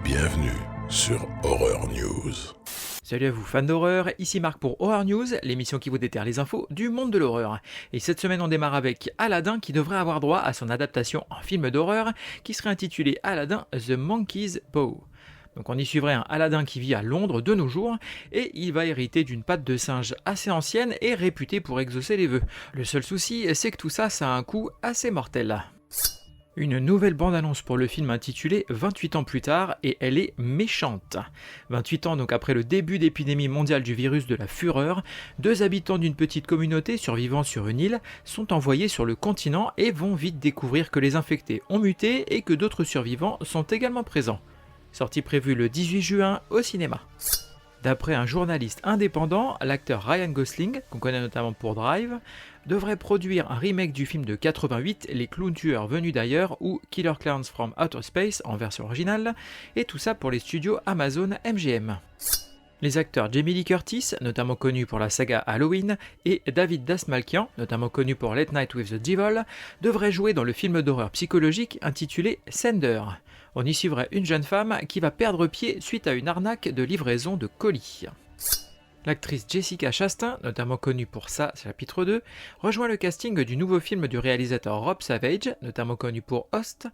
Bienvenue sur Horror News. Salut à vous fans d'horreur, ici Marc pour Horror News, l'émission qui vous déterre les infos du monde de l'horreur. Et cette semaine on démarre avec Aladdin qui devrait avoir droit à son adaptation en film d'horreur qui serait intitulé Aladdin The Monkey's Paw. Donc on y suivrait un Aladdin qui vit à Londres de nos jours et il va hériter d'une patte de singe assez ancienne et réputée pour exaucer les vœux. Le seul souci c'est que tout ça a un coût assez mortel. Une nouvelle bande-annonce pour le film intitulé 28 ans plus tard et elle est méchante. 28 ans donc après le début d'épidémie mondiale du virus de la fureur, 2 habitants d'une petite communauté survivant sur une île sont envoyés sur le continent et vont vite découvrir que les infectés ont muté et que d'autres survivants sont également présents. Sortie prévue le 18 juin au cinéma. D'après un journaliste indépendant, l'acteur Ryan Gosling, qu'on connaît notamment pour Drive, devrait produire un remake du film de 88, Les clowns tueurs venus d'ailleurs, ou Killer Clowns from Outer Space en version originale, et tout ça pour les studios Amazon MGM. Les acteurs Jamie Lee Curtis, notamment connu pour la saga Halloween, et David Dastmalchian, notamment connu pour Late Night with the Devil, devraient jouer dans le film d'horreur psychologique intitulé Sender. On y suivrait une jeune femme qui va perdre pied suite à une arnaque de livraison de colis. L'actrice Jessica Chastain, notamment connue pour Ça, chapitre 2, rejoint le casting du nouveau film du réalisateur Rob Savage, notamment connu pour Host,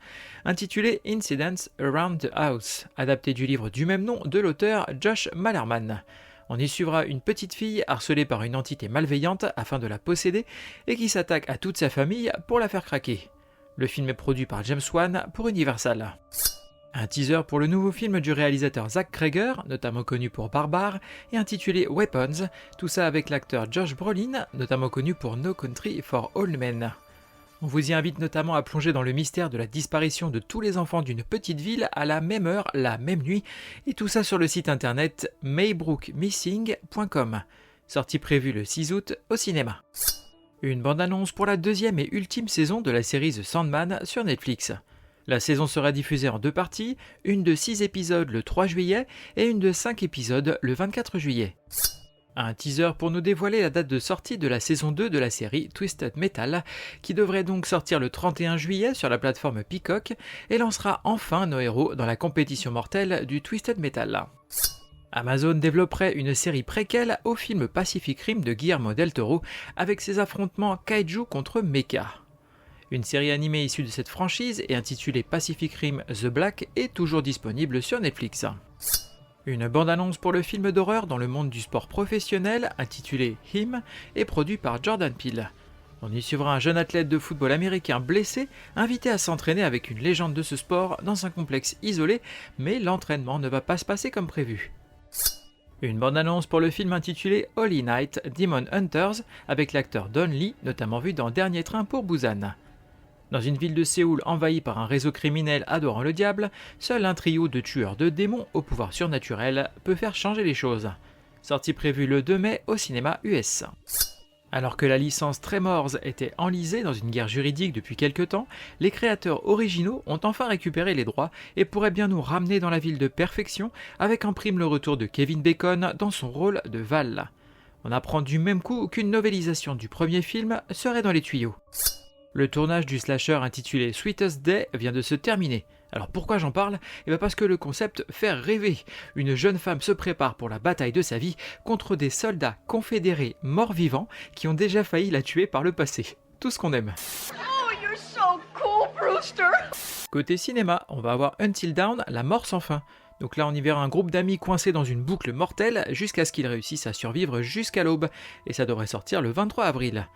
intitulé Incidents Around the House, adapté du livre du même nom de l'auteur Josh Malerman. On y suivra une petite fille harcelée par une entité malveillante afin de la posséder et qui s'attaque à toute sa famille pour la faire craquer. Le film est produit par James Wan pour Universal. Un teaser pour le nouveau film du réalisateur Zach Cregger, notamment connu pour Barbare, et intitulé Weapons, tout ça avec l'acteur Josh Brolin, notamment connu pour No Country for Old Men. On vous y invite notamment à plonger dans le mystère de la disparition de tous les enfants d'une petite ville à la même heure, la même nuit, et tout ça sur le site internet maybrookmissing.com. Sortie prévue le 6 août au cinéma. Une bande-annonce pour la deuxième et ultime saison de la série The Sandman sur Netflix. La saison sera diffusée en 2 parties, une de 6 épisodes le 3 juillet et une de 5 épisodes le 24 juillet. Un teaser pour nous dévoiler la date de sortie de la saison 2 de la série Twisted Metal, qui devrait donc sortir le 31 juillet sur la plateforme Peacock et lancera enfin nos héros dans la compétition mortelle du Twisted Metal. Amazon développerait une série préquelle au film Pacific Rim de Guillermo del Toro avec ses affrontements kaiju contre mecha. Une série animée issue de cette franchise et intitulée Pacific Rim The Black est toujours disponible sur Netflix. Une bande-annonce pour le film d'horreur dans le monde du sport professionnel intitulé Him est produit par Jordan Peele. On y suivra un jeune athlète de football américain blessé, invité à s'entraîner avec une légende de ce sport dans un complexe isolé, mais l'entraînement ne va pas se passer comme prévu. Une bande-annonce pour le film intitulé Holy Night Demon Hunters avec l'acteur Don Lee, notamment vu dans Dernier train pour Busan. Dans une ville de Séoul envahie par un réseau criminel adorant le diable, seul un trio de tueurs de démons au pouvoir surnaturel peut faire changer les choses. Sortie prévue le 2 mai au cinéma US. Alors que la licence Tremors était enlisée dans une guerre juridique depuis quelque temps, les créateurs originaux ont enfin récupéré les droits et pourraient bien nous ramener dans la ville de perfection avec en prime le retour de Kevin Bacon dans son rôle de Val. On apprend du même coup qu'une novélisation du premier film serait dans les tuyaux. Le tournage du slasher intitulé Sweetest Day vient de se terminer. Alors pourquoi j'en parle ? Parce que le concept fait rêver. Une jeune femme se prépare pour la bataille de sa vie contre des soldats confédérés morts-vivants qui ont déjà failli la tuer par le passé. Tout ce qu'on aime. Oh, you're so cool, Brewster! Côté cinéma, on va avoir Until Dawn, la mort sans fin. Donc là on y verra un groupe d'amis coincés dans une boucle mortelle jusqu'à ce qu'ils réussissent à survivre jusqu'à l'aube. Et ça devrait sortir le 23 avril.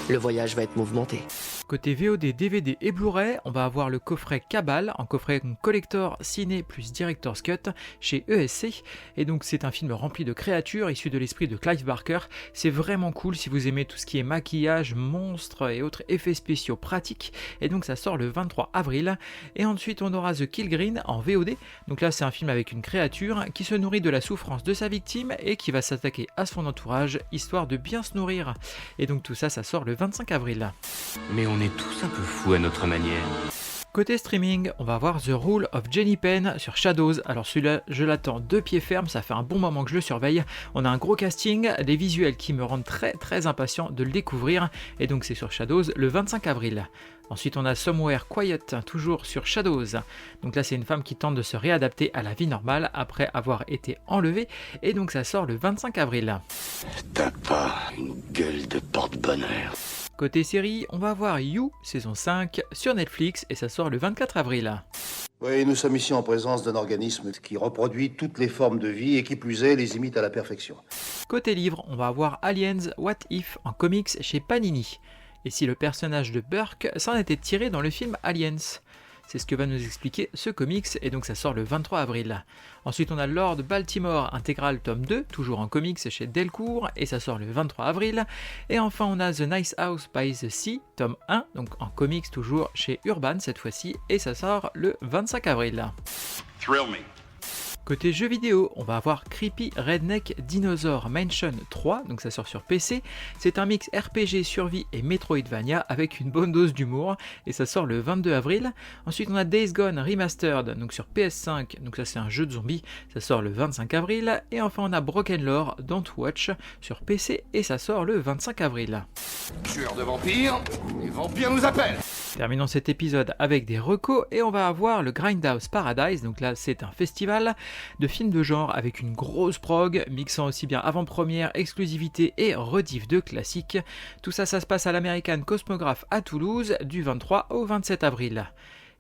Le voyage va être mouvementé. Côté VOD, DVD et Blu-ray, on va avoir le coffret Cabal en coffret collector ciné plus director's cut chez ESC. Et donc c'est un film rempli de créatures issues de l'esprit de Clive Barker. C'est vraiment cool si vous aimez tout ce qui est maquillage, monstres et autres effets spéciaux pratiques. Et donc ça sort le 23 avril. Et ensuite on aura The Kill Green en VOD. Donc là c'est un film avec une créature qui se nourrit de la souffrance de sa victime et qui va s'attaquer à son entourage histoire de bien se nourrir. Et donc tout ça, ça sort le 25 avril. Mais on est tous un peu fous à notre manière. Côté streaming, on va voir The Rule of Jenny Penn sur Shadows. Alors celui-là, je l'attends de pied ferme, ça fait un bon moment que je le surveille. On a un gros casting, des visuels qui me rendent très impatient de le découvrir. Et donc c'est sur Shadows le 25 avril. Ensuite on a Somewhere Quiet, toujours sur Shadows. Donc là c'est une femme qui tente de se réadapter à la vie normale après avoir été enlevée. Et donc ça sort le 25 avril. T'as pas une gueule de porte-bonheur. Côté série, on va voir You, saison 5, sur Netflix et ça sort le 24 avril. Oui, nous sommes ici en présence d'un organisme qui reproduit toutes les formes de vie et qui plus est, les imite à la perfection. Côté livre, on va voir Aliens What If en comics chez Panini. Et si le personnage de Burke s'en était tiré dans le film Aliens. C'est ce que va nous expliquer ce comics et donc ça sort le 23 avril. Ensuite on a Lord Baltimore intégral tome 2, toujours en comics chez Delcourt et ça sort le 23 avril. Et enfin on a The Nice House by the Sea, tome 1, donc en comics toujours chez Urban cette fois-ci et ça sort le 25 avril. Thrill me. Côté jeux vidéo, on va avoir Creepy Redneck Dinosaur Mansion 3, donc ça sort sur PC. C'est un mix RPG, survie et Metroidvania avec une bonne dose d'humour et ça sort le 22 avril. Ensuite on a Days Gone Remastered, donc sur PS5, donc ça c'est un jeu de zombies, ça sort le 25 avril. Et enfin on a Broken Lore Don't Watch sur PC et ça sort le 25 avril. Tueur de vampires, les vampires nous appellent. Terminons cet épisode avec des recos et on va avoir le Grindhouse Paradise, donc là c'est un festival de films de genre avec une grosse prog, mixant aussi bien avant-première, exclusivité et rediff de classiques. Tout ça, ça se passe à l'American Cosmograph à Toulouse du 23 au 27 avril.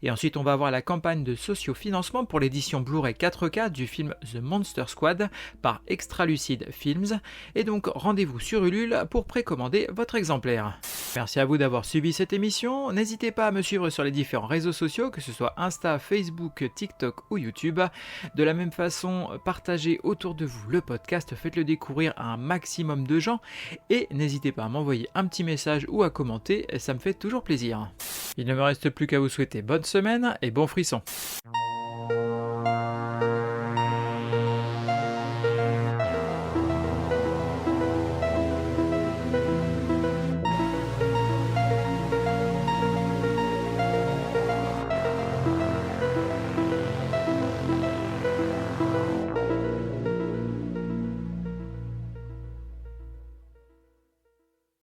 Et ensuite, on va avoir la campagne de sociofinancement pour l'édition Blu-ray 4K du film The Monster Squad par Extralucide Films. Et donc, rendez-vous sur Ulule pour précommander votre exemplaire. Merci à vous d'avoir suivi cette émission. N'hésitez pas à me suivre sur les différents réseaux sociaux, que ce soit Insta, Facebook, TikTok ou YouTube. De la même façon, partagez autour de vous le podcast, faites-le découvrir à un maximum de gens. Et n'hésitez pas à m'envoyer un petit message ou à commenter, ça me fait toujours plaisir. Il ne me reste plus qu'à vous souhaiter bonne semaine et bon frisson.